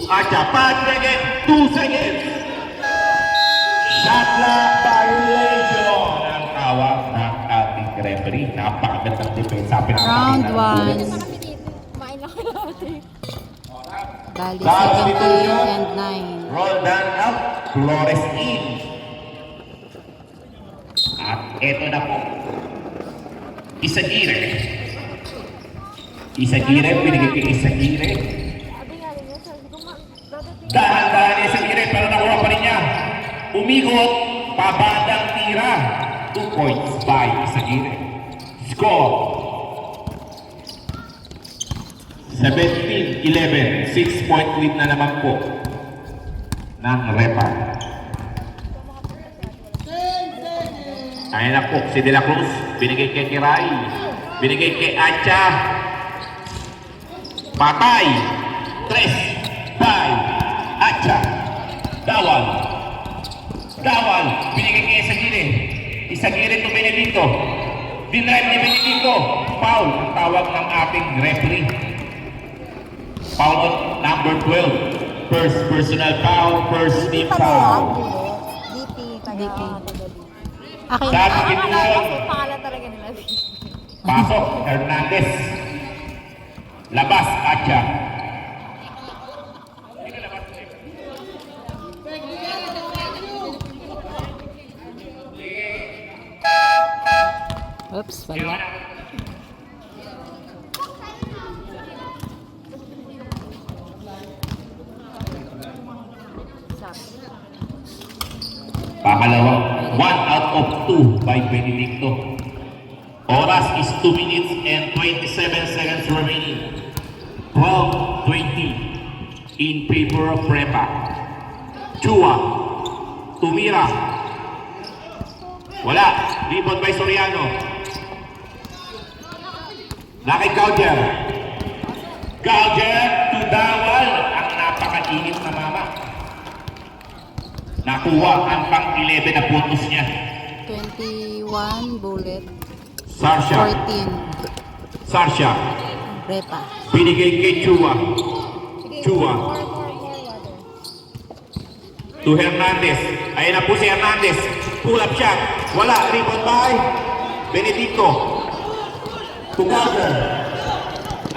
Acha. 5 seconds. 2 seconds. Shot clock violation ang tawag ng ating referee. Napakagandang depensa. Round 1. Kumain ako natin. Bali, 17 and 9. Roll down out. Flores in. At eto na po. Isagire. Isagire. Binigay kay Isagire. Sabi nga rin niya, sabi ko, dadating. Dahan-dahan ni Isagire. Pero nakuha pa rin niya. Umikot. Pabandang tira. 2 points by Isagire. Score. 17-11. 6-point lead na naman po ng Repa. Kaya na po si De La Cruz. Binigay kay Kiray. Binigay kay Acha. Patay. 3, 5. Acha. Dawal. Dawal. Binigay kay Isagire. Isagire to Benedicto. Dinrive ni Benedicto. Foul. Ang tawag ng ating referee. Foul on number 12. First personal foul. First team foul. DP, DP. taga. Akin. Dati kinulong. Pangalan talaga nila. Pasok. Hernandez. Labas. Acha. Oops, wala. Pangalawa, 1 out of 2 by Benedicto. Oras is 2 minutes and 27 seconds remaining. 12-20 in favor of Prepa. Chua, tumira. Wala. Rebound by Soriano. Nakay Gaudier. Gaudier to Dawal. Ang napakainit na mama. Nakuha ang pang-11 na puntos niya. 21 bullet. Sarsha. 14 Sarsha. Repa. Binigay kay Chua. Chua. To Hernandez. Ayan na po si Hernandez. Pull up shot. Wala. Rebound by Benedicto. To Gaudier.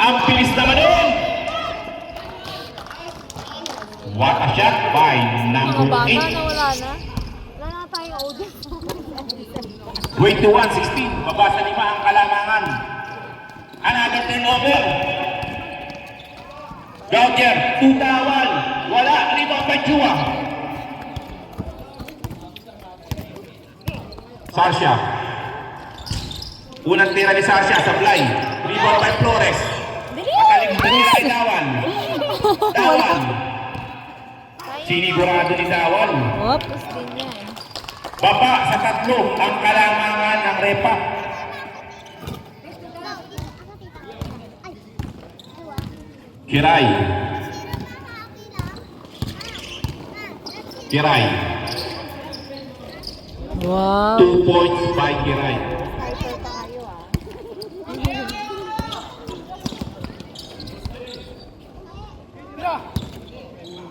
Ang bilis naman nun. What a shot by Mga number bata 8. na wala na. Wala na tayong audience. 21-16. Baba sa 5 ang kalamangan. Another turnover. Gaudier. Tutawal. Wala. Rebound by Chua. Sarsha. Unang tira ni Sarsha sa fly. Rebound by Flores. Nakalimutan niya kay Dawal. Dawal. Sinigurado ni Dawal. Oop. Tapos din yan. Baba sa 3 ang kalamangan ng Repa. Kiray. Kiray. Wow. 2 points by Kiray. Hyper tayo ah.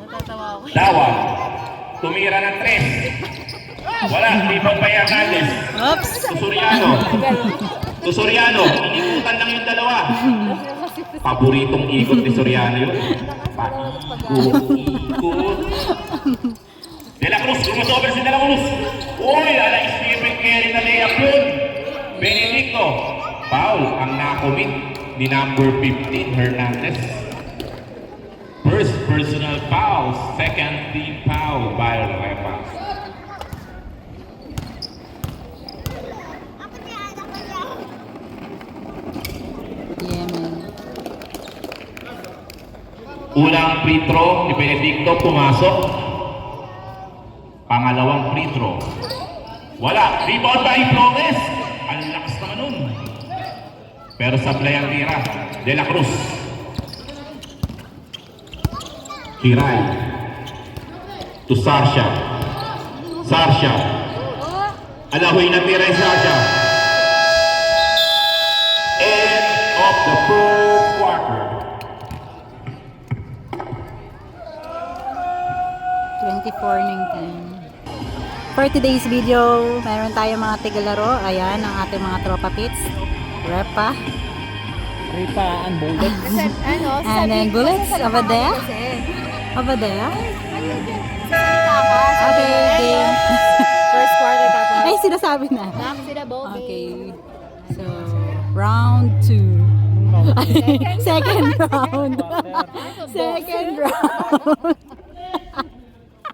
Natatawa ako. Dawal. Tumira ng 3. Wala. Rebound by Hernandez. Oops. Susuriano. Susuriano. Inikutan lang yung dalawa. Paboritong ikot ni Soriano yun. Ikot. De La Cruz. Crossover si De La Cruz. Uy, ala Stephen Kerry na layup yun. Benedicto. Foul ang nakomit ni number 15 Hernandez. First personal foul. Second team foul by Repa. Yeah, man. Unang free throw ni Benedicto pumasok. Pangalawang free throw. Wala. Rebound by Flores. Ang lakas naman nun. Pero sablay ang tira. De La Cruz. Kiray. To Sarsha. Sarsha. Alahoy na tira yung Sarsha. End of the first quarter. 24-19. For today's video, meron tayong mga tigalaro. Ayan, ang ating mga tropa pits. Repa. Ripa and bullet. Kasi, ano, And then bullets over there. Over there. Salita ka. Okay, game. First quarter tapos. Ay, sinasabi na. Knock sila both. Okay. So, round 2. Second round. Second round.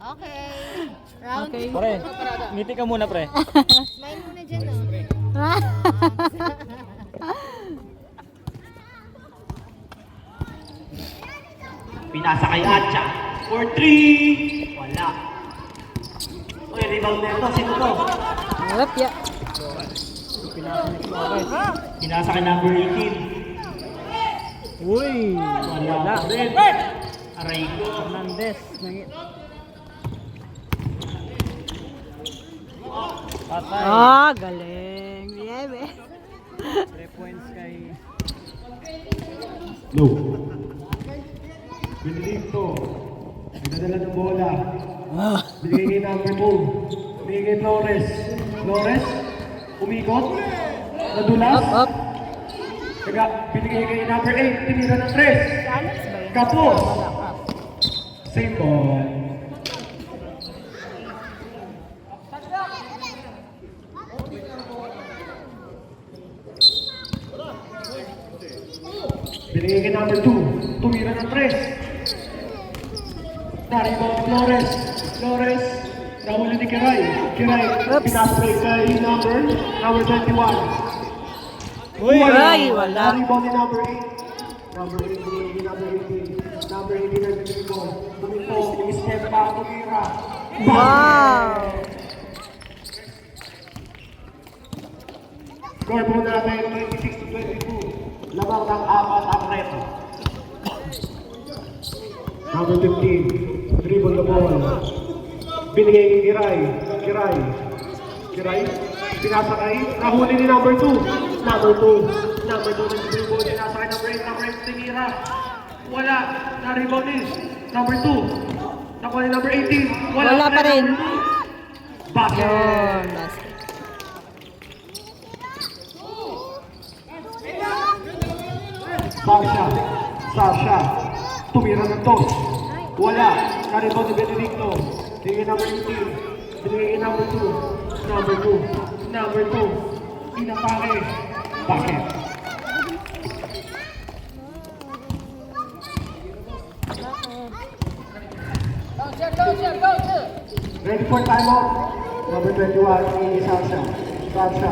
Okay. Round Okay. Pre, ngiti ka muna pre. Smile muna dyan, no? Pinasa kay Atcha. For 3. Wala. Uy, rebound na ito. Sino to? Yup, yeah. Pinasa kay number 18. Uy! Wala. Red. Aray ko. Fernandez. Patay. Oh, galing. Yeah, be. 3 points kay... Low. Benedicto. Nagdadala ng bola. Binigay kay number 2. Binigay kay Flores. Flores. Umikot. Nadulas. Up, up. Binigay kay number 8. Tinira ng 3. Kapos. Same ball. Binigay kay number 2. Tumira ng 3. Naribang Flores. Flores. Nahuli ni Kiray. Kiray. Oops. Pinasbreak kay number 21. Uy! Ay, wala. Naribang ni number 8. Number 8 binigay kay number 18. Number 18 na binigay ko. Tumito. Step back. Tumira. Wow. Score po natin 26-22. Lamang ng 4 ang reto. Number 15. Dribble the ball. Binigay kay Kiray. Kiray. Kiray. Pinasa kay. Nahuli ni number 2. Number 2. Number 2 ng dribble. Pinasa kay number 8. Number 8. Tinira. Wala. Na-rebound ni. Number 2. Nakuha ni number 18. Wala pa rin. Basket. Yun, basket. Sasha. Sasha. Tumira ng toss. Wala. Narito ni Benedicto. Binigay number 18. Binigay number 2. Number 2. Number 2. Inapake. Bakit? Ready for timeout. Number 21. Ini Sasha. Sasha.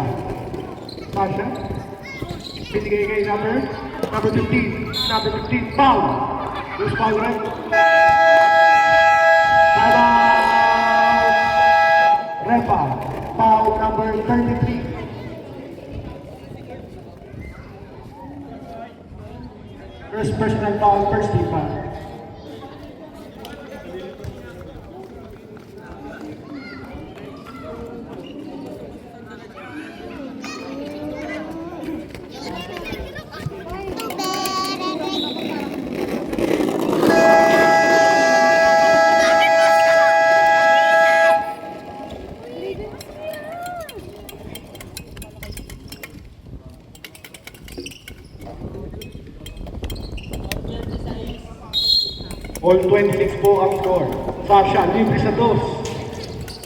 Sasha. Binigay kay number 15. Number 15. Foul. Who's foul, right? Timeout. Repa. Foul number 33. First personal foul, first team foul. All 26 po ang score. Sasha, libre sa dos.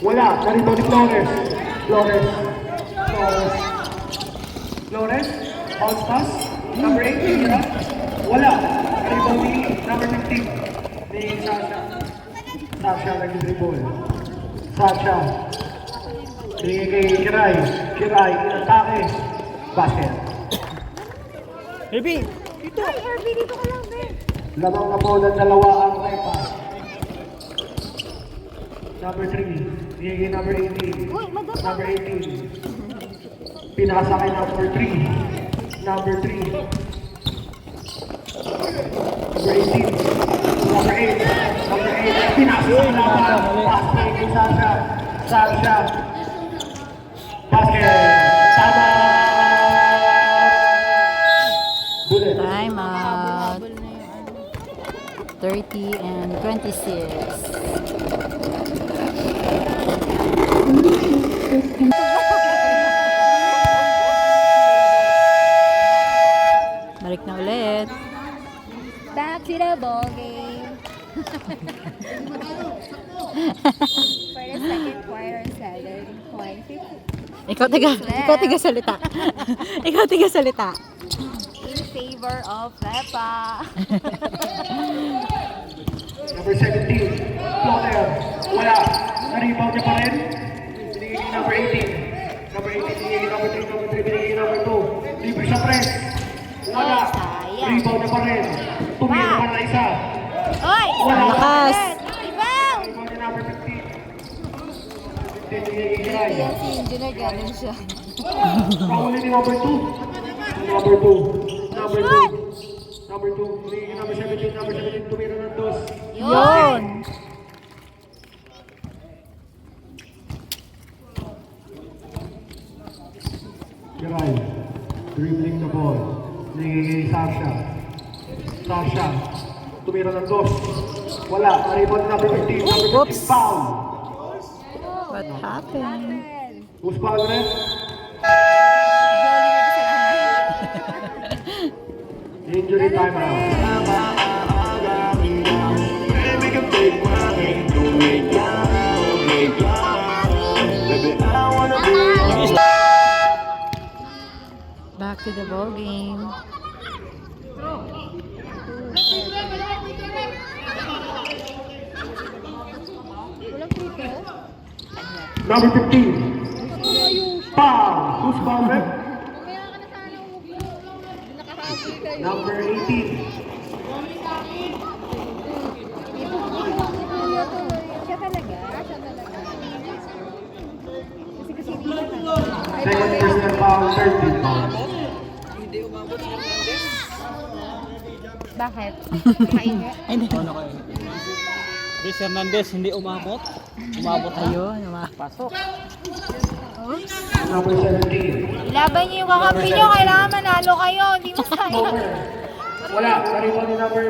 Wala, narito ni Flores. Flores. Flores. Flores. Bounce pass. Number 8, tira. Wala, narito ni number 15. Ni Sasha. Sasha nag-dribble. Sasha. Binigay kay Kiray. Kiray, inatake. Basket. Heavy! Ay, Herbie, dito ka lang, Ben. Lamang na po ng dalawa ang repa. Number 3. Binigay number 18. Uy, madam. Number 18. Pinasa kay number 3. Number 3. Number 18. Number 8. Number 8. Pinasa kay laban. Basket kay Sasha. Sasha. Basket. Tama! Bullet. Time out. 30 and 26. For the second quarter, 7.50. Ikaw tiga salita. Ikaw tiga salita. In favor of Pepa. Number 17, floater. Wala. Na-rebound niya pa rin. Binigay kay number 18. Number 18, binigay kay number 3. Number 3, binigay kay number 2. Libre sa press. Wala. Sayang. Rebound niya pa rin. Tumira pa na isa. Oy! Wala. Lakas. Ibang! Rebound niya number 15. 15, binigay kay Kiray. Yan si Engineer, ganun siya. Kahuli ni number 2. Number 2. Number 2. Number 2. Binigay kay number 17. Number 17, tumira ng 2. Yun. Kiray, dribbling the ball. Binigay kay Sasha. Sasha, tumira ng 2. Wala, na-rebound number 15. Number 15, Oops. foul. What happened? Who's foul rin? Injury timeout. Back to the ball game. Number 15. Foul. Who's foul rin? Number 18. Siya talaga? Siya talaga. Kasi Second personal foul, 13 foul. Bakit? Ay, hindi. Chris Hernandez hindi umabot. Umabot Ayun, pasok. Number 17. Ilaban niyo yung kakampi niyo. Kailangan manalo kayo. Hindi mo sayang. Over. Wala, na-rebound ni number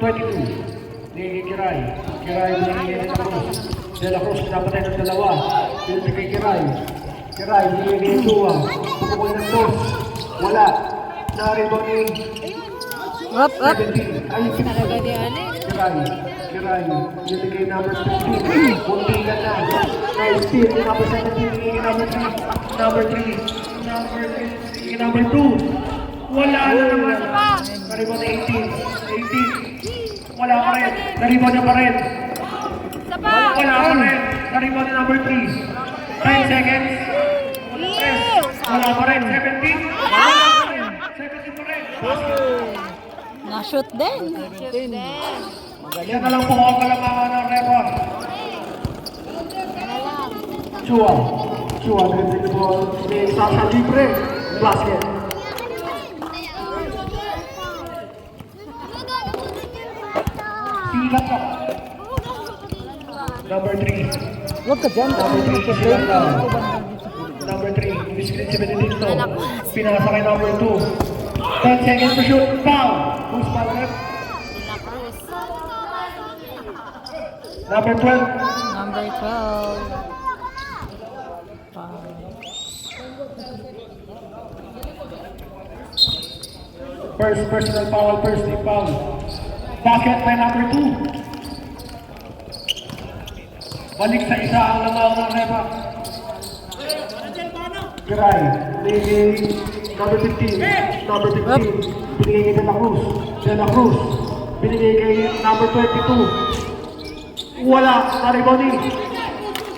22. Ni Kiray. Kiray, binigay kay Cruz. De La Cruz, pinapatay ng dalawa. Binigay kay Kiray. Kiray, binigay kay Chua. Pupukul ng 2. Wala. Na-rebound ni Up, up. 17. Ayun, Talaga di ano eh. Kiray, binigay kay number 15. Buntigan na. Nice steal ni number 17. Binigay kay number 3. Number 3. Number 3. Binigay kay number 2. Wala na naman. Na-rebound ni 18. Wala pa rin. Na-rebound niya pa rin. Isa pa! Wala pa rin. Na-rebound ni number 3. 10 seconds. Ew! Wala pa rin. 17. Wala pa rin. 17 pa rin. Na-shoot din. Shoot din. Yan na lang po ang kalamangan ng record. Chua. Chua, dribbling the ball. May Sasha libre. Basket. Silat ka. Number 3. Huwag ka dyan. Number 3, silat ka. Number 3, biscuit si Benedicto. Pinasa kay number 2. 10 seconds to shoot. Foul. Who's foul rep? Number 12. Number 12. First personal foul, first team foul. Basket by number 2. Balik sa isa ang lamang ng repa. Kiray, binigay number 15. Number 15. Binigay kay De La Cruz. De La Cruz. Binigay kay number 22. Wala, na-rebound ni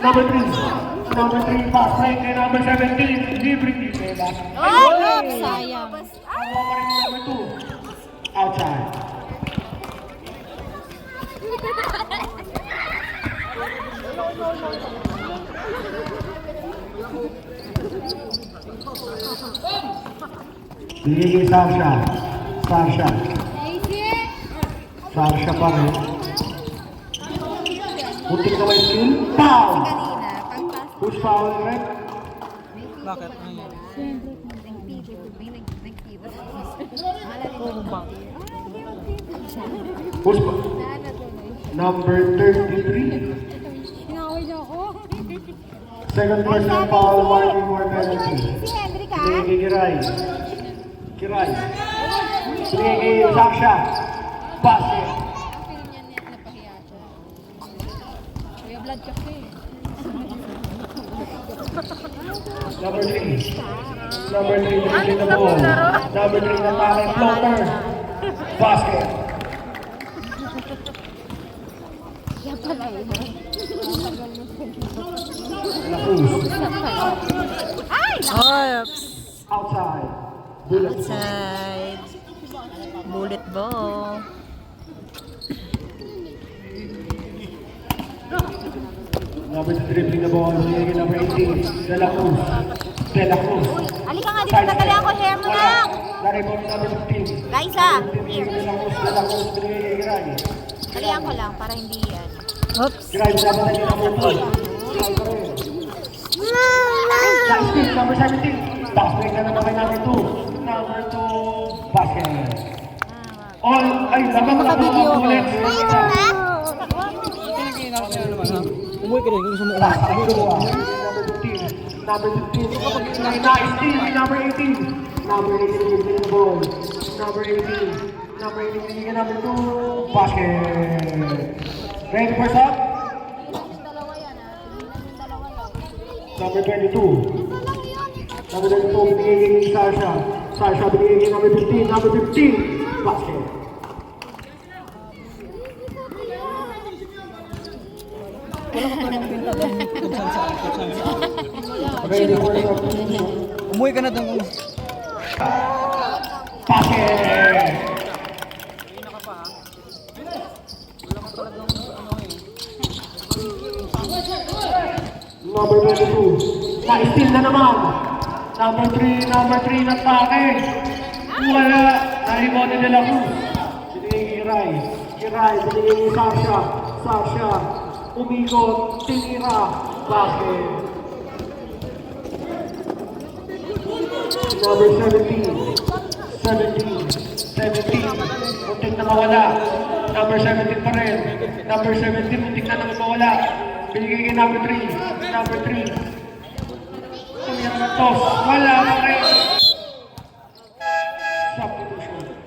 number 3. Number 3 pass play kay number 17. Libre ni Bella. Oh! Sayang. Wala pa rin yung number 2. Outside. Binigay kay Sasha. Sasha. Sasha pa rin. Putik na may skill. Foul! Kanina, pagpas. Who's foul rin? Bakit? Ano? Who's foul? Number 33. Hinaway niyo ako. Second personal foul, 1-more penalty. Si Henry ka? Binigay kay Kiray. Kiray. Binigay kay Sasha. Basket. blood kasi. Number 3. Number 3, dribbling the ball. Number 3, natake, floater. Basket. Siya pala yun. De La Cruz. Oops! Outside. Bullet. Outside. Bullet ball. Number 2, dribbling the ball. Binigay number 18. De La Cruz. De La Cruz. Halika nga dito, tagalihan ko hair mo na. Na-rebound number 15. Raisa, Binigay De La Cruz. De La Cruz. Binigay kay Gray. tagalihan ko lang para hindi yan. Oops! Gray, dapat na number 2. Nice steal, number 17. Pass break na naman kay number 2. Number 2, basket. All, ay, labang Naka-video ako. ulit. Umuwi ka rin kung gusto mo umuwi. Umuwi ka rin. Number 15. Nice steal, number 18. Number 18, give the ball. Number 18. Number 18, binigyan number 2, basket. Ready for shot? Number 22. Number 22, binigay kay Sasha. Sasha, binigay kay number 15. Number 15, basket. Ready for shot? Umuwi ka na doon kung Basket! Number 22. Na-steal na naman. Number 3 na take. Wala. Na-rebound ni De La Cruz. Binigay kay Rai. Kay Rai, binigay kay Sasha. Sasha. Umikot. Tinira. Basket. Number 17. 17. Muntik na mawala. Number 17 pa rin. Number 17, muntik na naman mawala. Binigay kay number 3. Number 3. Tumira ng toss. Wala pa rin. Substitution.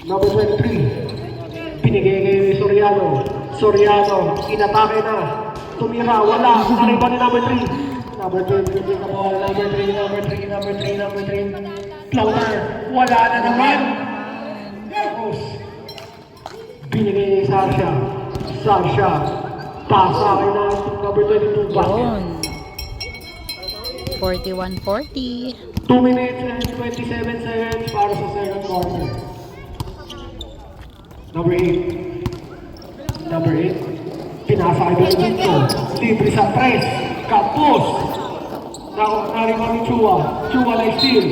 Number 23. Binigay kay Soriano. Soriano, inatake na. Tumira, wala. Nariba ni number 3. Number 3, dribbling the ball. Number 3. Floater. Wala na naman. Rose. Binigay kay Sasha. Sasha. Pasa kay na number 22. Basket. Yun. 41-40. 2 minutes and 27 seconds para sa second quarter. Number 8. Number 8. Pinasa kay Benito. Libre sa press. Campos. Narinig ni Chua. Chua like steal.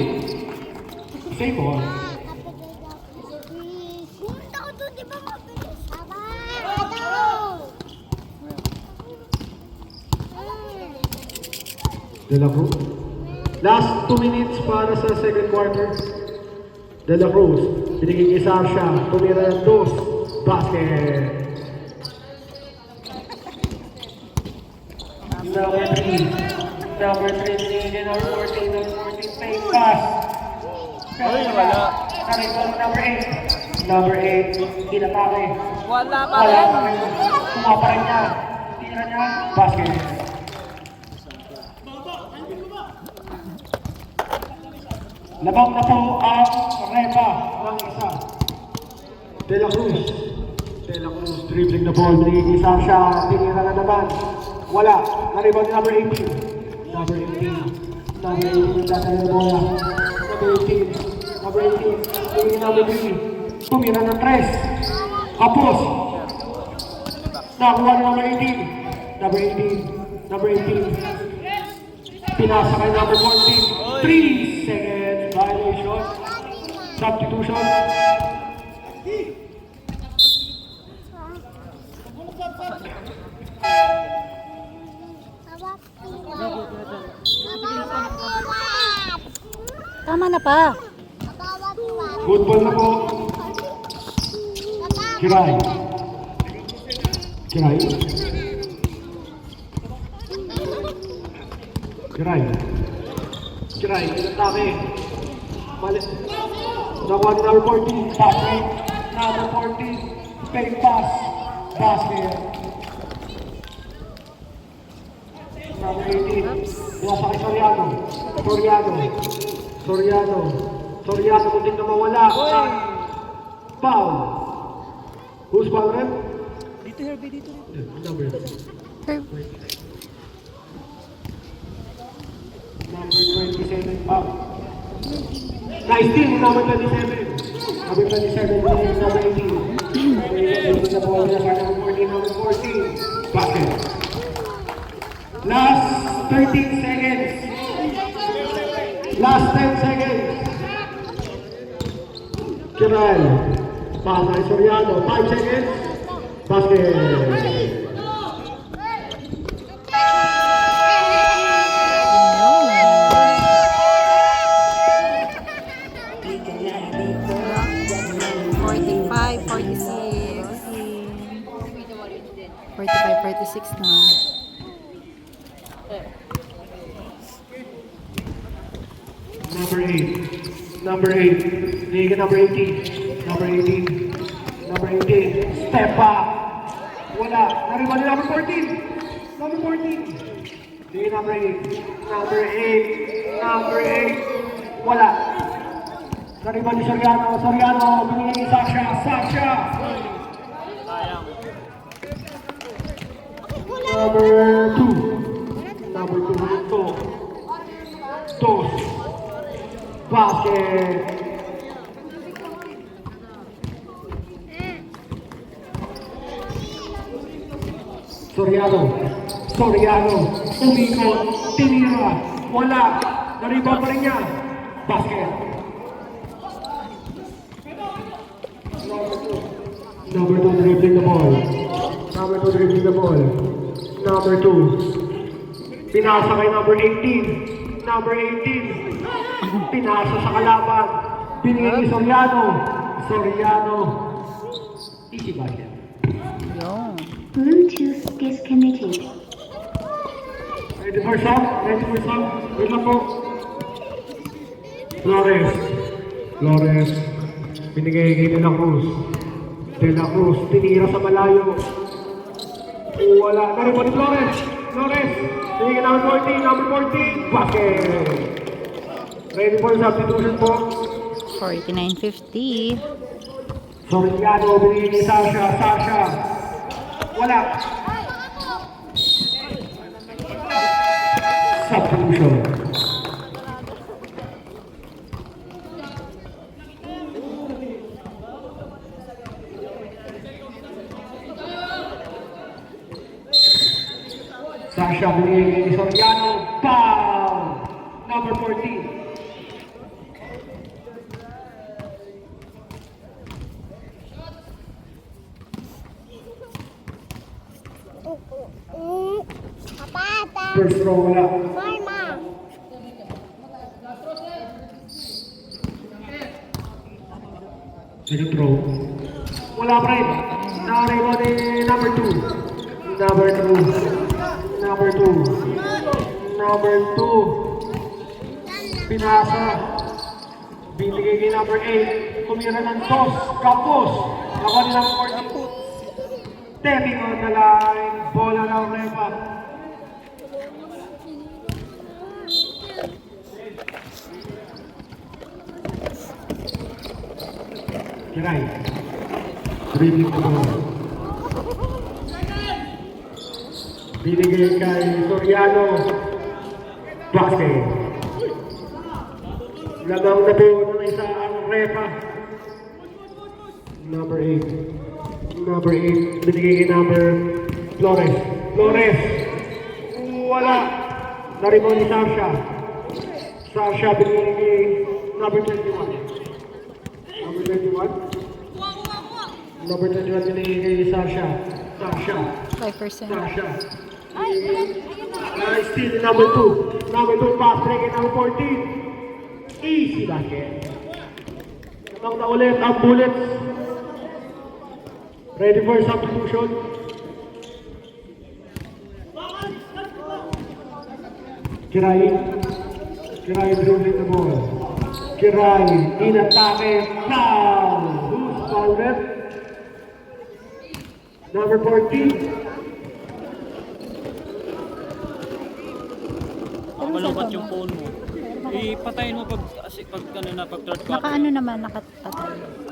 Save ball. De La Cruz. Last 2 minutes para sa second quarter. De La Cruz. Binigay kay Sasha. Tumira ng 2. Basket. Number 3. Number 3. Binigay kay number 14. Number 14. Fake pass. Ay, wala. Narinig number 8. Number 8. Inatake. wala pa Wala rin. pa rin. Tumapa rin niya. Tira niya. Basket. Labang na po ang Reba ng isa. De La Cruz. De La Cruz dribbling the ball. Binigay Sasha. Tinira na naman. Wala. Na-rebound ni number 18. Number 18. Number 18. Data na bola. Number 18. Number 18. Binigay number 3. Tumira ng 3. Kapos. Nakuha ni number 18. Number 18. Number 18. Pinasa kay number 14. 3 seconds violation. Substitution. Tama na pa. Good ball na po. Kiray. Kiray. Kiray. Kiray, inatake. Mali. Nakuha ni number 14. Back right. Number 14. Fake pass. Basket. Number 18. Nasa kay Soriano. Soriano, muntik na mawala. Foul. Who's foul rin? Dito, Herbie, dito. Number. Number 27, foul. Nice team, number 27. Number 27, number 18. Number 18, sa bawal na sa number 14, number 14. Basket. Last 13 seconds. Last 10 seconds. Kiral. Pasa kay Soriano. 5 seconds. Basket. Forty-five, 46. 45, 46 na. Number 8. Number 8. Liga number 18. Number 18. Number 18. Step back. Wala. Nariwan ni number 14. Number 14. Liga number 8. Number 8. Number 8. Wala. Nariwan ni Soriano. Binigay ni Sasha. Number 2. Number 2. Dos. Basket. Soriano. Umikot. Tinira. Wala. Naribang pa rin niya. Basket. Number 2 dribbling the ball. Number 2. Pinasa kay number 18. Number 18. Pinasa sa kalaban. Binigay ni Soriano. Easy basket. Yun. Bluetooth disconnected. Ready for some? Wait lang po. Flores. Binigay kay De La Cruz. Tinira sa malayo. Wala. Nariwan ni Flores. Binigay number 14. Basket. Ready for substitution po. 49-50. Soriano, binigay ni Sasha. Wala. Substitution. Sasha, binigay ni Soriano. Foul. Number 14. First row wala. Second row. Wala pa rin. Nakarewa ni number 2. Number 2. Pinasa. Binigay kay number 8. Tumira ng toss. Campos. Nakuha ni number 14. Tapping on the line. Bola ng repa. Kiray. Dribbling the ball. Binigay kay Soriano. Basket. Lagang na po ng isa ang repa. Number 8. Binigay kay number Flores. Wala. Naribaw ni Sasha. Binigay kay number 21. Number 21 binigay kay Sasha. 5%. Still number 2. Number 2 pass break kay number 14. Easy basket. Namang na ulit ang Bullets. Ready for substitution. Kiray. Kiray dribbling the ball. Kiray in attack. Foul. Who's fouled it? Number 14. Malungkot yung phone mo. Ipatayin mo pag ano na, pag third quarter. Naka-ano naman, nakatay.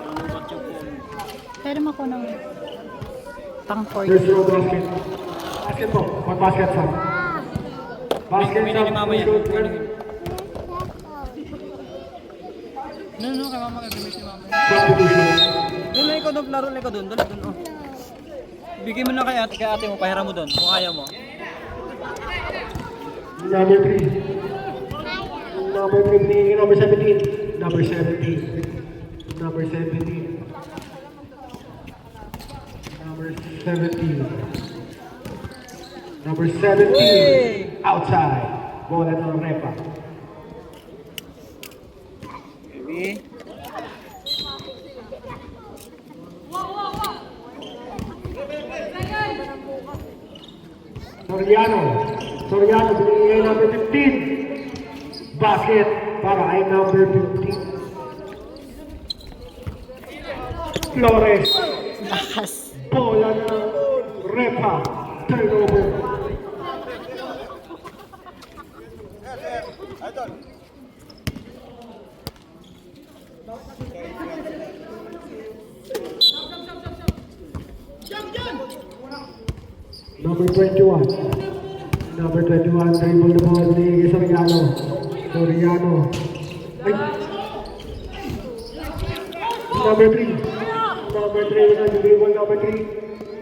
Malungkot yung phone mo. Pero mo ko ng pang 40. There's no basket. Basket po. What basket son? Basket May son. ni mama yan. Who's good? No, kay mama, kay ni mama. Substitution. Doon lang ikaw doon, laro lang ikaw doon. Dala doon, oh. Bigay mo na kay ate mo, pahiram mo doon, kung kaya mo. Number 3. Number 15. Number 17. Number 17. Number 17. Number 17. Number 17. Outside. Bola ng Repa. Baby. Soriano binigay number 15. Basket para ay number 15. Flores. Lakas. Bola ng Repa. Turnover. Number 21. Number 21, dribble the ball ni Soriano. Ay. Number 3. Number 3, dribble number 3.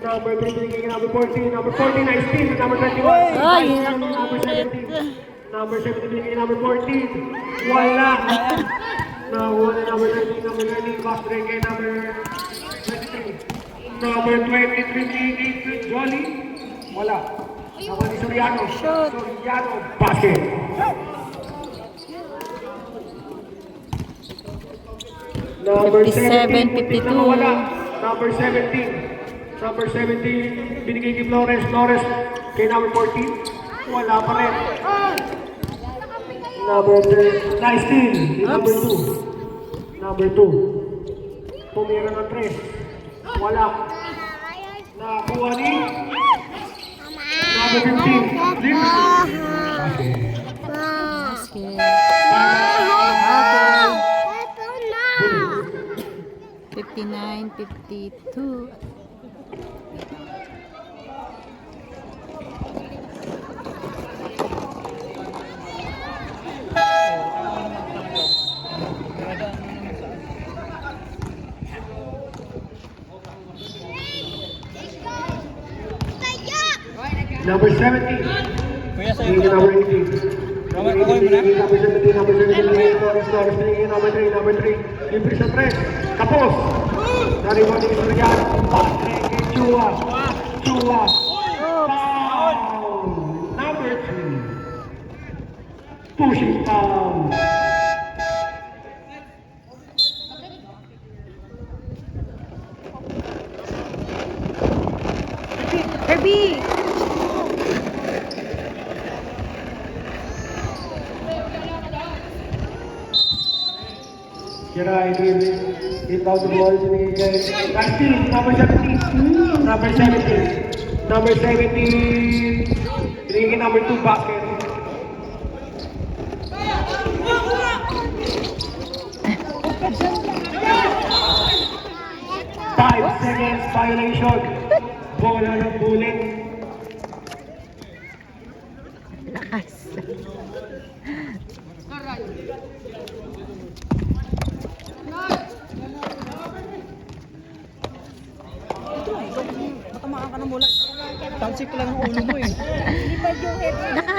Number 3, binigay number 14. Number 14, nice steal. Number 21. Ay, Number 17. Number 17, binigay number 14. Wala. Nawala number 13. Number 13, pass break kay number 23. Number 23, binigay Jolly. Wala. Nakuha ni Soriano. Soriano, basket. Number 57, 17, 52. wala. Number 17. Number 17, binigay kay Flores. Flores kay number 14. Wala pa rin. Number 10, nice steal. Number 2. Number 2. Tumira ng 3. Wala. Nakuha ni number 15. Basket. 59, 52. Number 17. Kuya, sa'yo Binigay ko. number 18. Kukuha mo na? Number 17, number 17, binigay Flores, binigay number 3, number 3. Libre sa 3. Kapos. Nariwan ni Sorian. Patrick kay Chua. Chua. Foul. Number 3. Pushing foul. Herbie! Kiray, inbound the ball, binigay kay Castil, number 17. Number 17. Number 17. Binigay kay number 2, basket. Five seconds violation. Bola ng bullet. Lakas. Matamaan ka ng mula. Tansik lang ang ulo mo eh.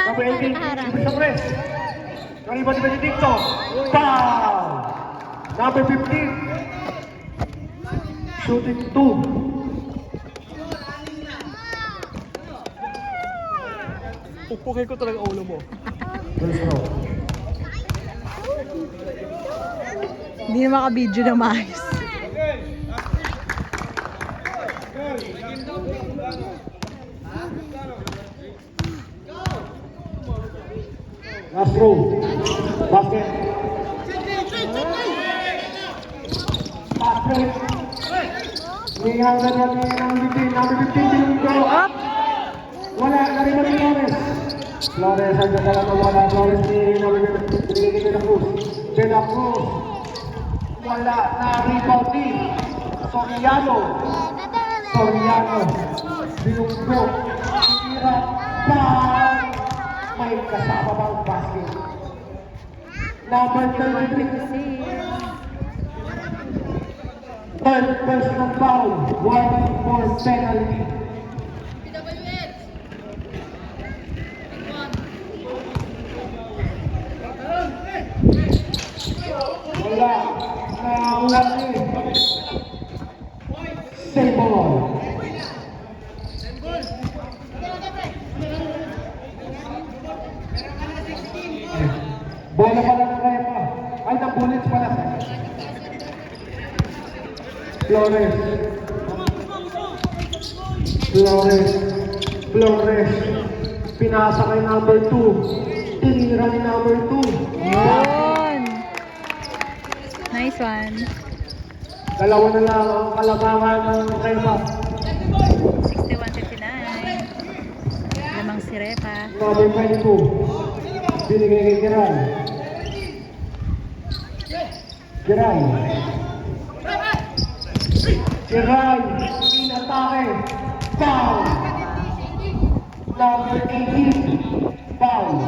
Number 18, Nakaharang. libre sa press. Nariban ni Benedicto. Foul! Number 15. Shooting 2. Pupukin ko talaga ulo mo. First row. Hindi na maka-video na maayos. Last row. Basket. Basket. Tingnan na natin ang 15. Number 15, Bilunggo. Wala, narinig ni Flores. Flores, ang ganda lang wala. Flores ni De La Cruz. De La Cruz. Wala, na-rebound ni Soriano. Soriano. Bilunggo. Tira. Bang! May kasama bang basket? Number 33. Third personal foul. Warning for penalty. Wala. Nakakuha ni Sable. Bola pala ng Repa. Ay, ng Bullets pala. Flores. Flores. Flores. Pinasa kay number 2. Tinira ni number 2. Yun. Nice one. Dalawa na lang ang kalamangan ng Repa. 61-59. Lamang si Repa. Number 22. Binigay kay Giray. Giray. Giray. Inatake. Foul. Number 18. Foul.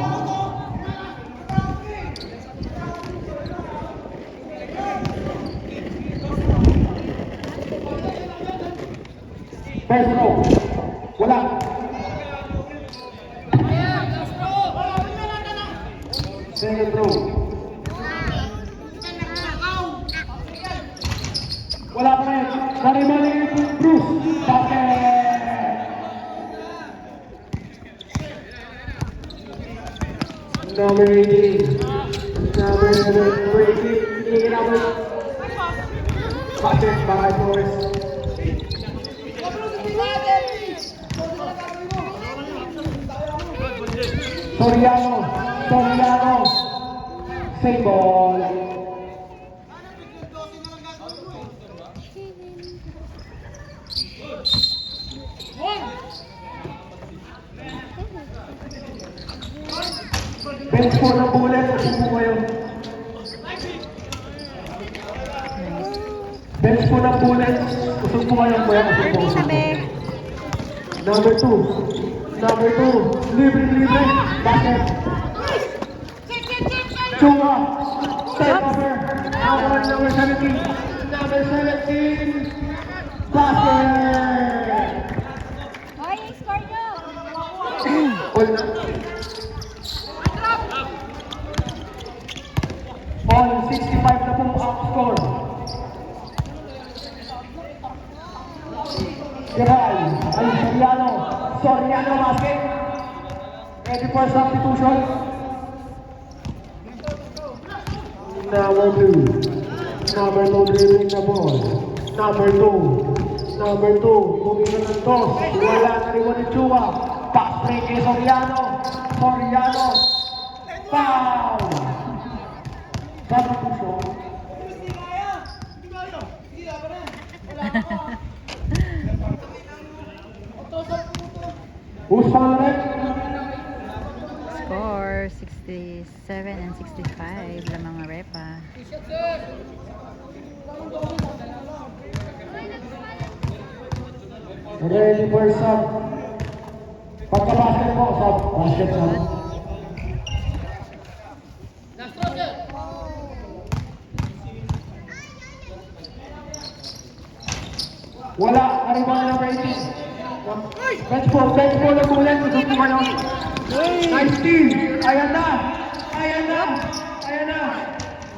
First row. Wala. Second row. Wala pa rin. Narimali Bruce. Basket. Number 18. Number 18. Binigyan namin. Basket by Flores. Soriano. Soriano. Save ball. Bench po ng Bullets. Usog po kayo. Bench po ng Bullets. Usog po kayo. Kuya, usog po. Usog po. Number 2. Number 2. Libre. Basket. Chunga. Step over. Number 17. Number 17. Basket. Ay, score nyo! All na. All 65 na po ang score. Giray. Ay, Soriano. Soriano basket. Ready for substitution. Number 2. Number 2 dribbling the ball. Number 2. Number 2. Moving na ng toss. Wala na rin ni Chua. Pass break kay Soriano. Soriano. Foul. Substitution. Who's foul red? Score 67 and 65. Lamang Repa. Ready for sub. Pagka-basket po, sub. Basket sub. Wala, arriba na number 18. Bench po na kulit. Usog po kayo. Nice team. Ayan na.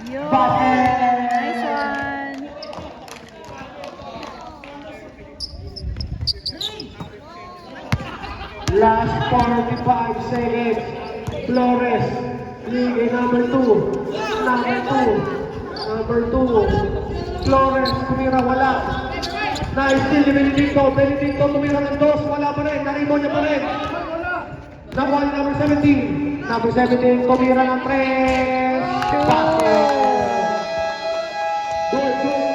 Yun. Basket. Nice one. Last 45 seconds. Flores. League number 2. Number 2. Flores. Tumira wala. Nice steal ni Benedicto. Benedicto tumira ng dos. Wala pa rin. Narimo niya pa rin. Nakuha ni number 17. Number 17, tumira ng 3. Basket. Good, good.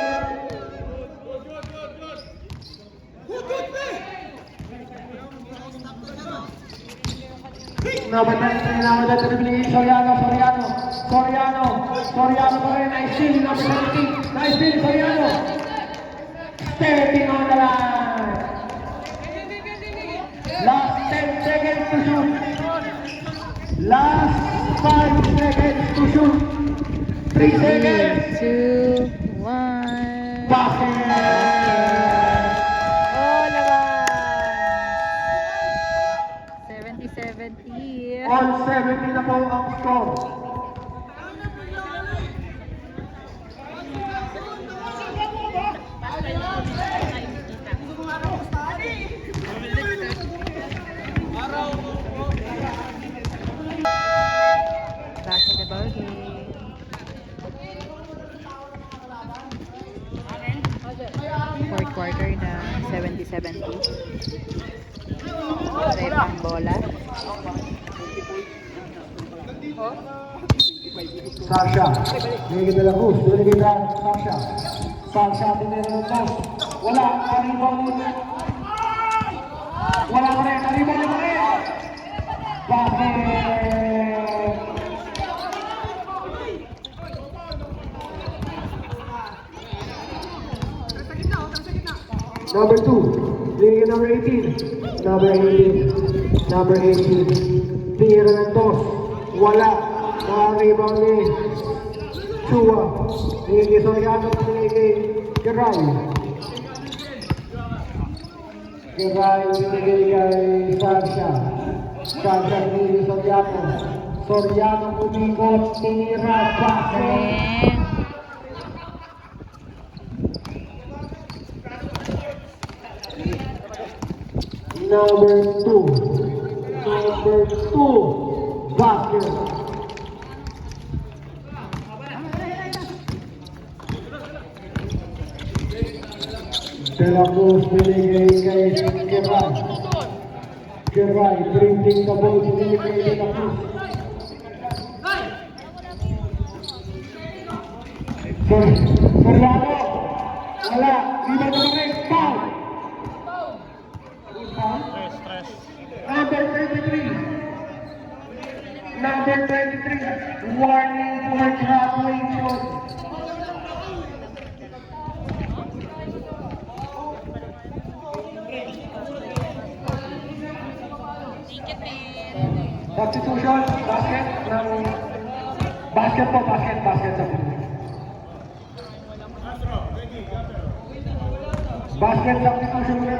Number 23, number 23, Soriano pa rin, nice steal, number 17, nice steal, Soriano. Stepping on the line. Last 10 seconds to shoot. Last 5 seconds to shoot. 3 seconds. 2, 1. Basket. Oh, naman. 70-70. All 70 na po ang score. Basketball game. Fourth quarter na 70-70. Pare pang bola. Sasha, Miguel de la Cruz, Delivery Sasha. Sasha, tinira ng post. Wala, karibang muna. Wala pa rin, karibang na pa rin. Basket. Number 2, Liga number 18. Number 18. Tira ng toss. Wala. Naka-rebound ni Chua. Liga Soriano, Liga Geray. Geray, binigay kay Sasha. Sasha, Liga Soriano. Soriano, umikot, tinira, basket. Galing. Number 2, basket. De la Cruz binigay kay Geray. Geray, dribbling the ball, binigay kay De la Cruz. Soriano, wala, iba na rin, foul. Number 23. Number 23. Warning for traveling shot. Substitution, basket ng basket po, basket sa puno. Basket substitution na.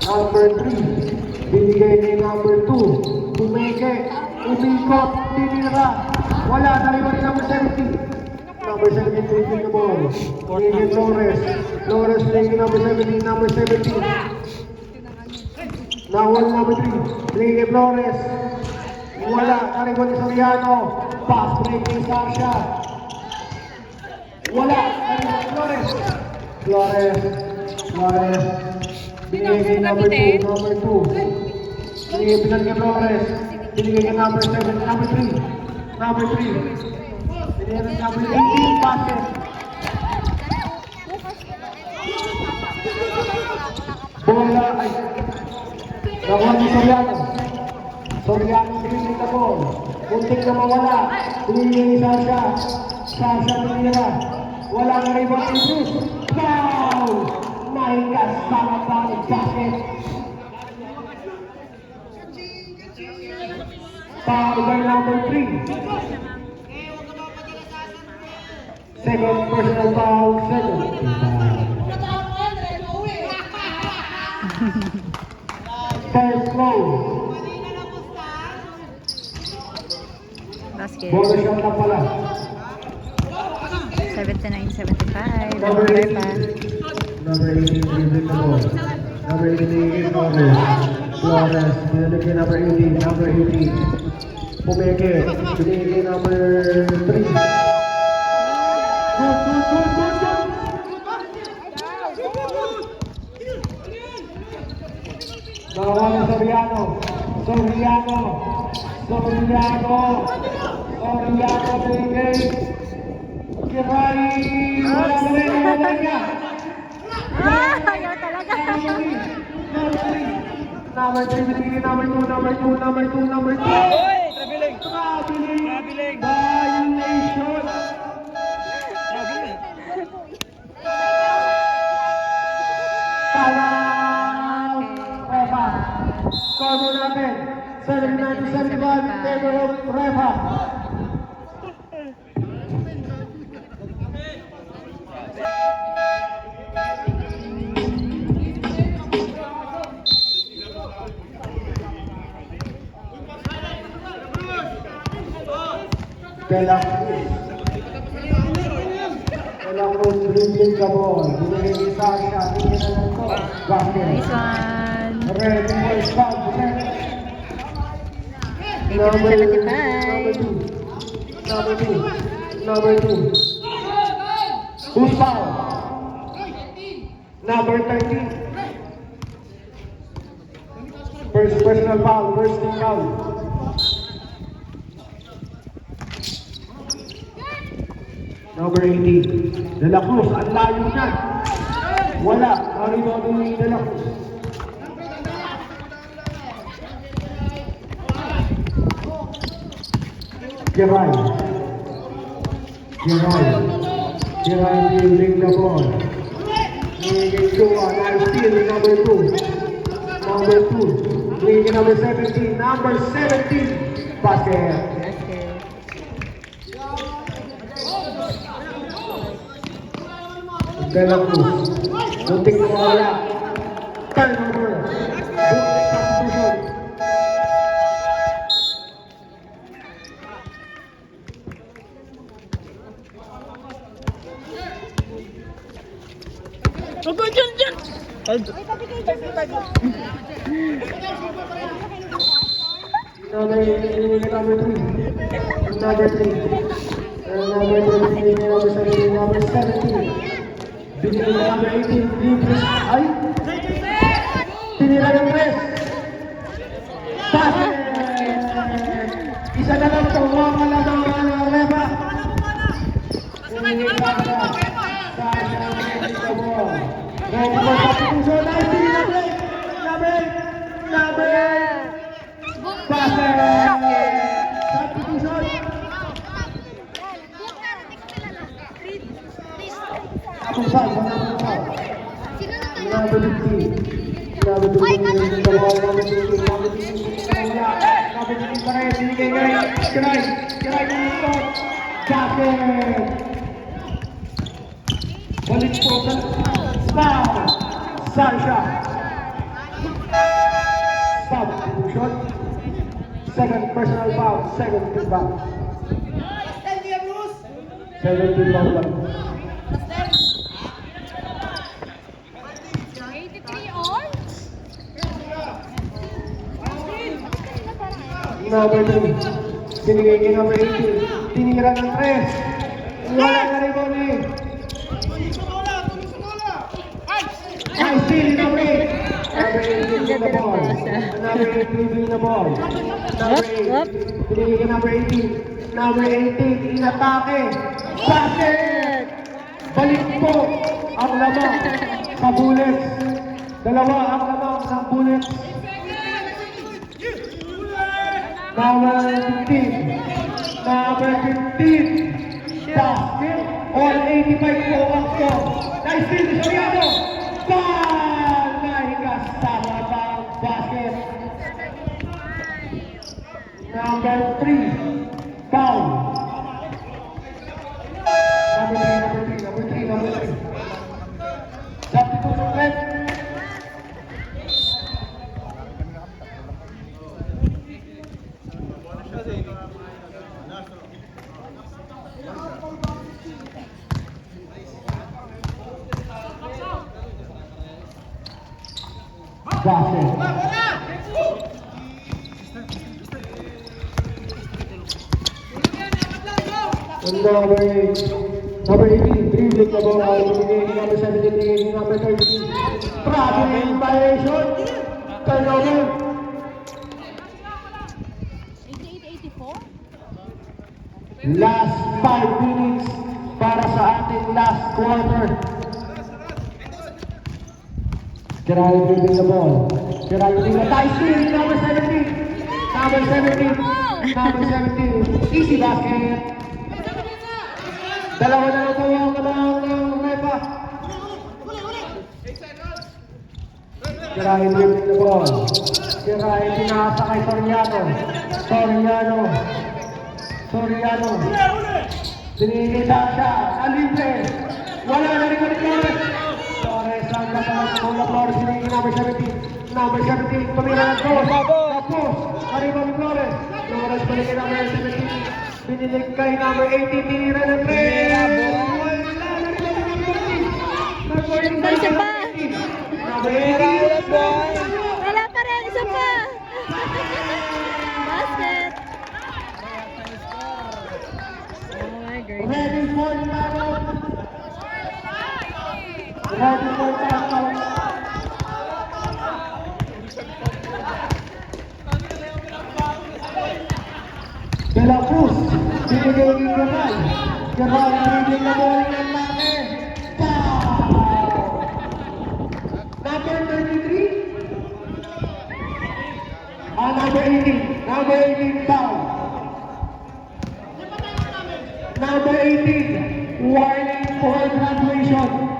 Number 3, binigay ni number 2, umikot, tinira, wala, nariwa ni number 70. Number 17, taking the ball. Binigay Flores, taking number 17, number 17. Nawal number 3, binigay Flores, wala, nariwa ni Soriano, pass break ni Sasha. Wala, nariwa ni Flores. Binigay number 2. Binigay kay Flores. Binigay kay number 7, number 3. Binigay number 18, basket. Bola, ay. Nakuha ni Soriano. Binigay the ball. Muntik na mawala. Binigay ni Sasha. Binigay. Wala na rin mga isip. Foul! Mahigas para balik basket. Foul by number 3. Second personal foul, First low. Basket. Bonus shot lang pala. 79-75. Number Number pa. 18. Number 18, dribbling the ball. Number 18, binigay Flores. Flores, binigay number 18. Number 18. Pumeke, binigay number 3. Good, good, good, good, good. Nawala Soriano. Soriano. Soriano. Soriano, binigay. Kiray. Wala na rin, wala niya. Ayaw talaga. Number 3, binigay number 2, number 2, number 2, number 2. Oy! Traveling! Traveling. Traveling! Violation. Traveling! Foul. Refa. Score mo natin. 79 to 71 in favor of Refa. Dela Cruz dribbling the ball. Binigay ni Sasha. Binigay na lang to. Basket. Nice one. Ready for foul. Number 75. Number 2. Number 2. Who's foul? Number 13. First personal foul. First team foul. Number 18. De La Cruz. Ang layo niya. Wala. Narito ni De La Cruz. Giray. Giray dribbling the ball. Moving to nice steal number 2. Number 2. Moving number 17. Number 17. Basket. De La Cruz. Muntik na mawala. Turnover. Buntik substitution. Number 3. Number 3. Number 3. Number 17. Number 17. Binigay na number 18. Libres. Ay! Tinira ng press. Basket! Isa na lang ito. Mga kalagawa ng Refa. Binigay na lang. Sasha with the ball. Ready for substitution. Nice steal. Number 8. Number 8. Basket! Substitution. Number 5. Number 15. Number 15. The ball. Number 15. Number 15. Number 15 pa rin. Binigay ngayon. Kiray. Kiray ng ito. Basket! Balik po sa foul. Sasha. Substitution. Second personal foul. Second team foul. Second team foul lang. 83 all? Number 3. Binigay kay number 18. Tinira ng 3. Wala na rin mo ni. Nice steal, number 8. Number 8 dribbling the ball. Number 8 dribbling the ball. Number 8. Binigay kay number 18. Number 18. Inatake. Basket! Balik po ang lamang sa bullets. Dalawa ang lamang sa bullets. Number 15. Number 15. Basket. All 85 po ang score. Nice steal, Soriano. Foul! Nahigas sa habang basket. Number 3. Foul. Number 3. Substitution left. Basket. And number 18, dribbling the ball out of the game, number 17, number 13. Traveling violation. Turnover. Last 5 minutes para sa ating last quarter. Gerald dribbling the ball. Gerald dribbling the tie steal, number 17. Number 17. Number 17. Easy basket. Dalawa na lang ang ng Repa. Gerald dribbling the ball. Gerald pinasa kay Soriano. Soriano. Binigita siya. Alibre. Wala na rin ulit Flores. Flores ang kasalang bola. Flores binigay number 17. Number 17. Tumira ng post. Tapos. Arriba ni Flores. Flores binigay number 17. Binilig kay number 18. Tinira ng 3. Wala na rin ulit Isa pa. Number 18. Wala pa rin, isa pa. Basket. Oh my God. Ready for timeout. Ready for timeout. De La Cruz, binigay ni Gamal. Gamal, binigay na ball ng laki. Foul! Number 33? Number 18. Number 18 foul. Number 18, warning for graduation.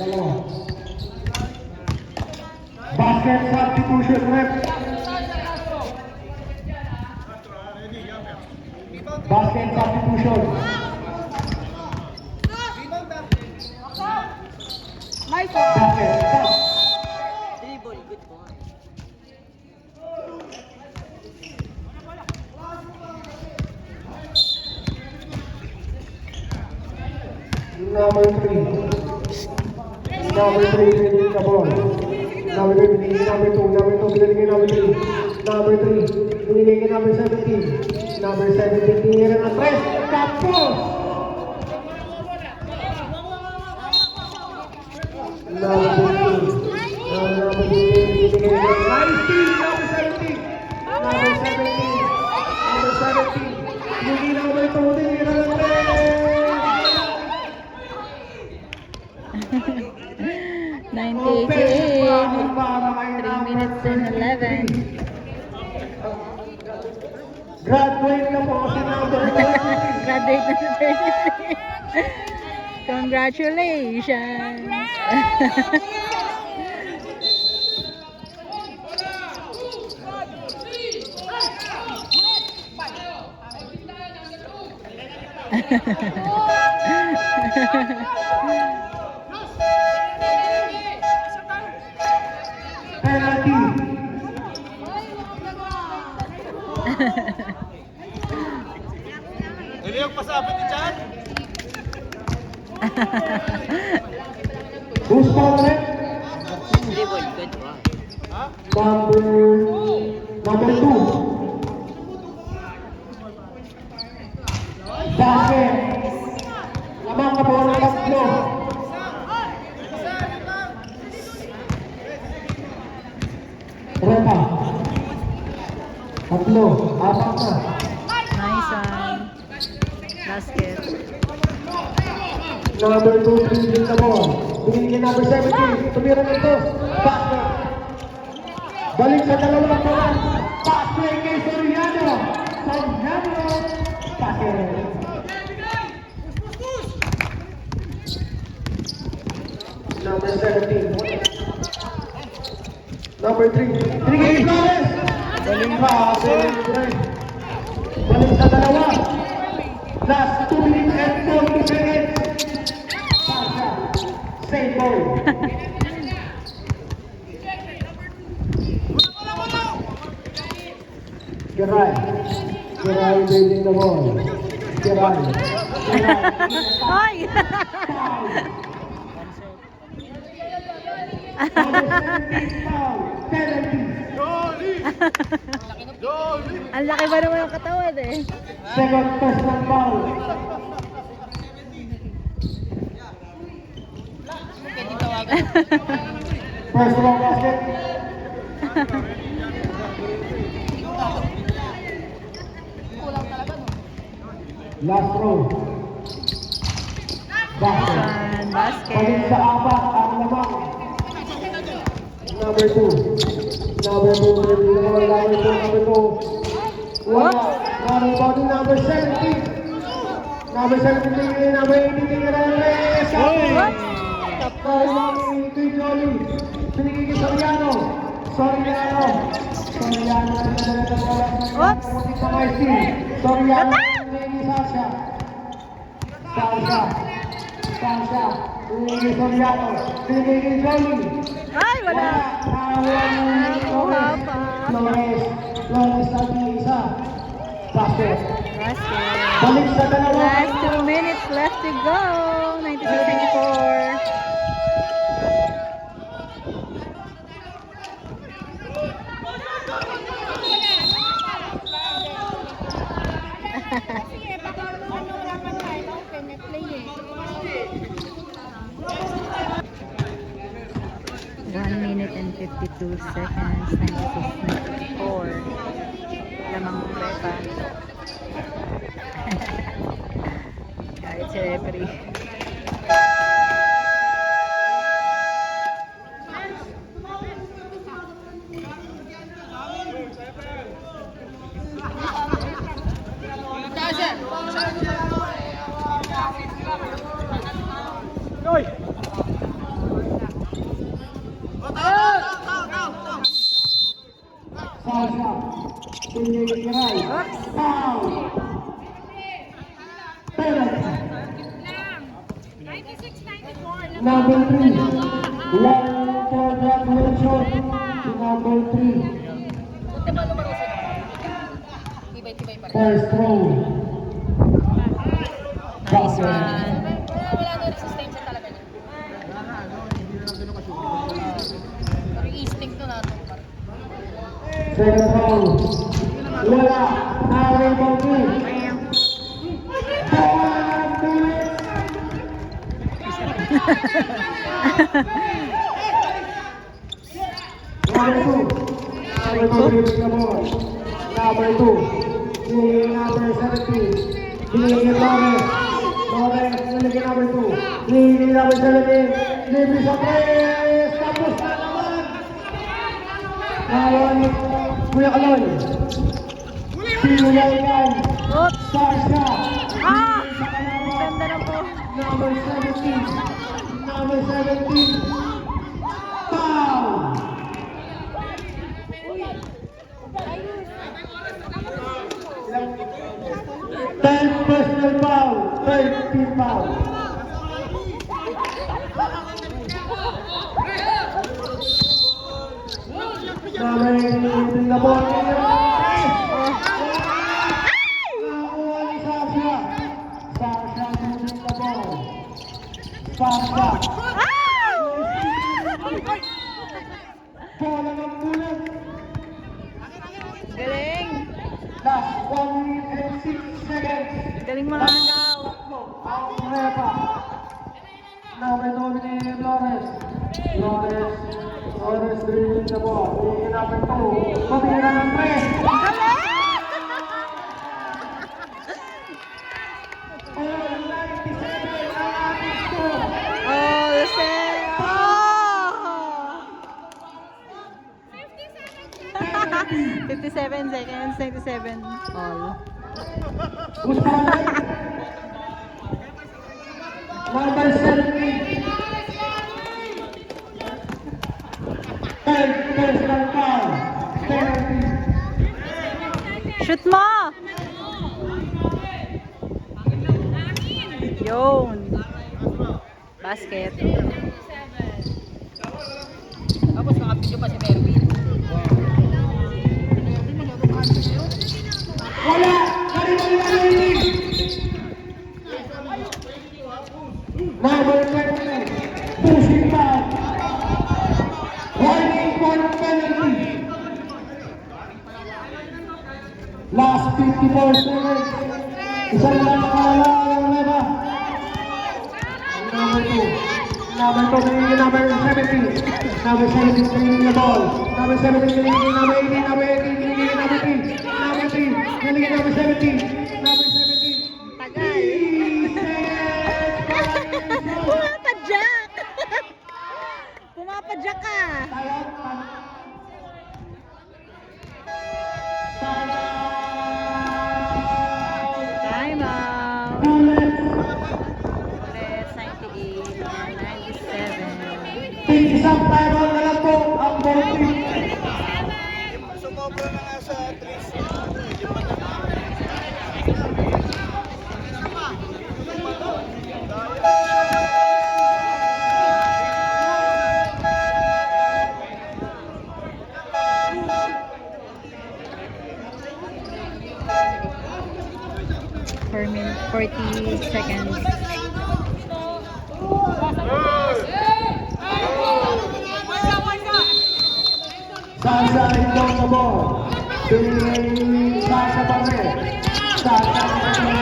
Dalawa. Basket substitution rep. Basket substitution. Basket stop. Number 3. Number 3 winning the ball. Number 3 binigay number 2. Number 2 binigay number 3. Number 3 binigay number 17. Number 17 tinira ng press. Tapos! Number 15. Number 15 binigay ng 19. Number 17. Number 17. Number 17. Binigay number 2 tinira ng press. 98. 3 minutes and 11. Graduate na po si number 33. Graduate na sa 33. Congratulations. Penalty. Hindi yung pasapit ni Chan. Who's calling? Number 2. Basket. Lamang ka po ng tatlo. Repa. Tatlo. Apat na. Nice one. Basket. Number 2, dribbling the ball. Binigyan number 17. Tumira nito. Basket. Balik sa dalawang bola. Basket kay Soriano. Soriano. Basket. Number 17. Number 3. Binigyan ni Flores. Balik pa. Balik sa dalawa. Last 2 minutes and 40 seconds. Pasha. Same ball. Geray. Geray dribbling the ball. Geray. Hoy! Number 17, foul. Penalty. Ang laki ba naman ang katawan eh? Second personal foul. Personal basket. Last row. Basket. Yan, basket. Balik sa apat ang lamang. Number 2. Number 2. Number 2. Wala. Rebounding number 17. Number 17. Number 18. Reyes. Rebounding kay Jolly. Pinigil kay Soriano. Soriano. Soriano. Oops. Soriano. Sasha. Sasha. Sasha. Pinigil kay Soriano. Pinigil kay Jolly. Ay, wala. Nakuha pa. Flores. Flores lagi isa. Basket. Basket. Balik sa dalawa. Last 2 minutes left to go. 96-94. Sige, baka ano naman tayo, piniplay eh. 1 minute and 52 seconds. 96-94. Lamang prepa. Kahit si referee. Sasha. Pinigil kay Rai. Foul. Penalty. 96-94. Number 3. One congratulations to number 3. First row. Nice Basket. one. Wala na resistensya talaga niya. Pero instinct to natin. Second row. Wala. Na-rebounding. 4 minutes. Number 2. Number 2. Number 17. Binigyan Torres. Torres. Binigyan number 2. Binigyan number 17. Libre sa press. Tapos na naman. Ngayon, Kuya Kalon. Pinulayan. Oops! Sasha. Ah! Sa kalawa. Ganda na po. Number 17. Number 17. Foul. Ten personal foul. 13 foul. Number 18 na ball. Nakuha ni Sasha. Sasha moving the ball. Sasha. Bola ng bulat. Galing! Last 1 minute and 6 seconds. Galing mga agaw! Ang repa. Number 2 ni Flores. Flores dribbling the ball. Bigyan number 2. Pabira ng press. All 97 ang ating score. Oh, Lucen! Oh! 57 seconds, 97 all. Who's calling? Number 17. Third personal foul. Penalty. Shoot mo! Yun! Basket. Tapos nakapidyo pa si Melvin. Wala! Number 20. Pushing back. point penalty. Last 54 seconds. Isa na lang nakala ang Reba. Number 2. Number 2 nagiging number 17. Number 17 nagiging the ball. Number 17 nagiging number 18. Number 18 nagiging number 3. Number 3 nagiging number 17. Number 17. Tagal. Pumapadyak! Pumapadyak ka! Time out! Let's 98 and 97. Isang time out na lang po ang ball team. For 40 seconds. Sasa ikaw na ball. Sasa pa rin. Sasa pa rin.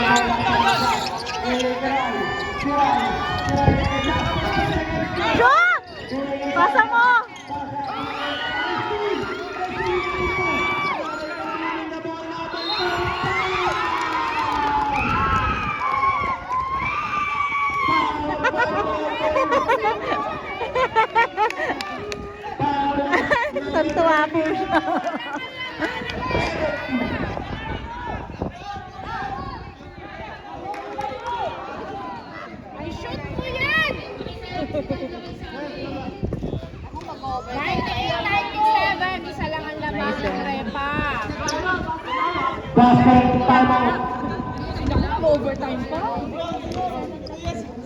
Shoot! Pasa mo! Tantuwa po siya. Ay, shoot mo yan! 98-97, isa lang ang labas ng Repa. Basket time out. Overtime pa?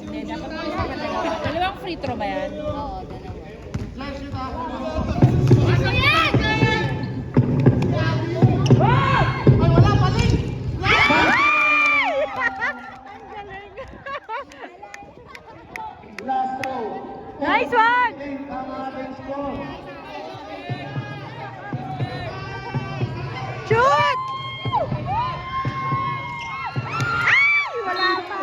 Hindi, dapat mo isa ka dalawa. Dalawang free throw ba yan? Oo, dalawa. Ano yan? Ay, wala pa rin! Last throw. Nice one! Ang ating score. Shoot! Ay! Wala pa!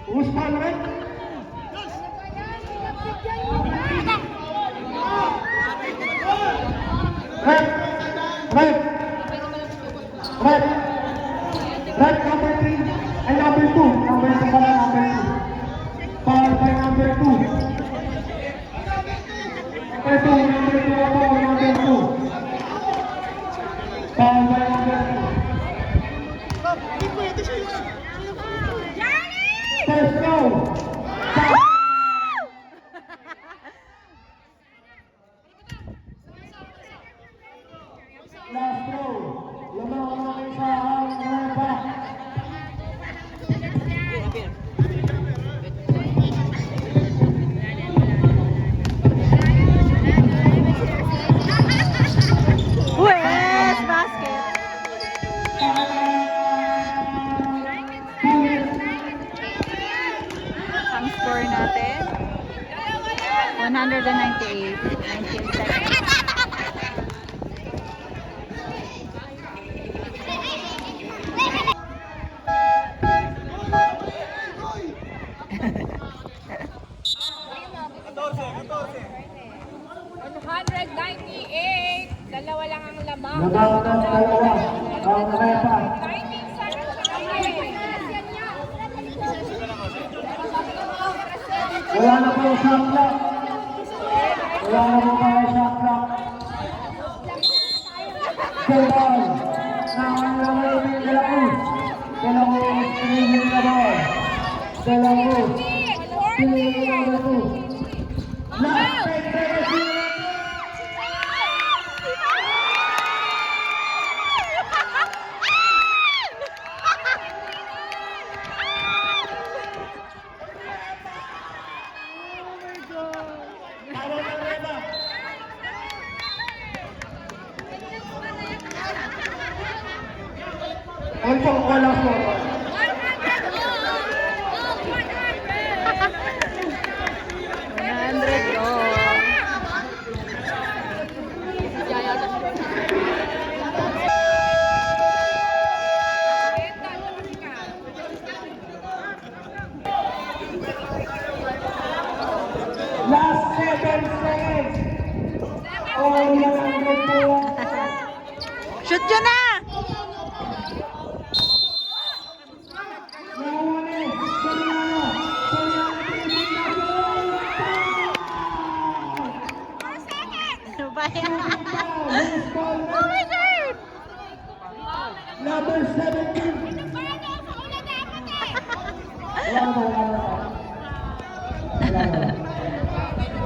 Who's following? Red. Red. Red. Red number 3 and number 2. Number 2 pala, number 2. Foul by number 2. Number 2 ako, number 2. Foul by number 2. First go. Last throw. Lamang ang isa ang Repa. West basket! Ang score natin 198 19 seconds. Dalawa lang ang labang. Labang ng dalawa ang Repa. 19 seconds na kami. Wala na po shot clock. Wala na po mga shot clock. Kailan na ang lamang De La Cruz. De La Cruz, pinigil na ball. De La Cruz, pinigil na De La Cruz. Last 10 seconds. Walang score.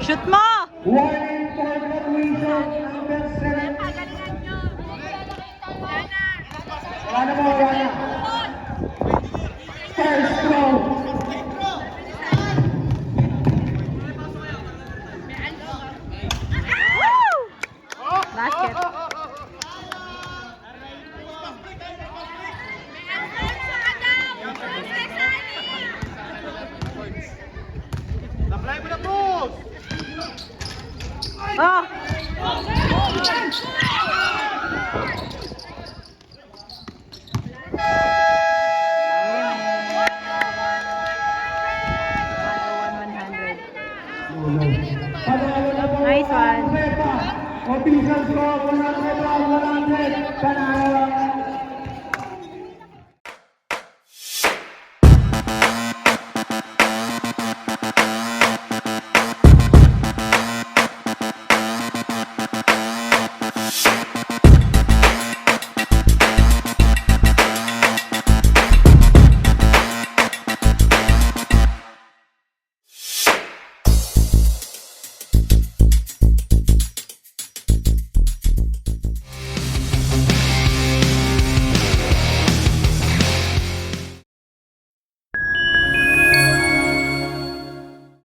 Shoot mo! Warning for graduation, number 7. Wala mo, wala. First throw. Basket. Oh! Nice one. Official score 100 round 100. Panalo ang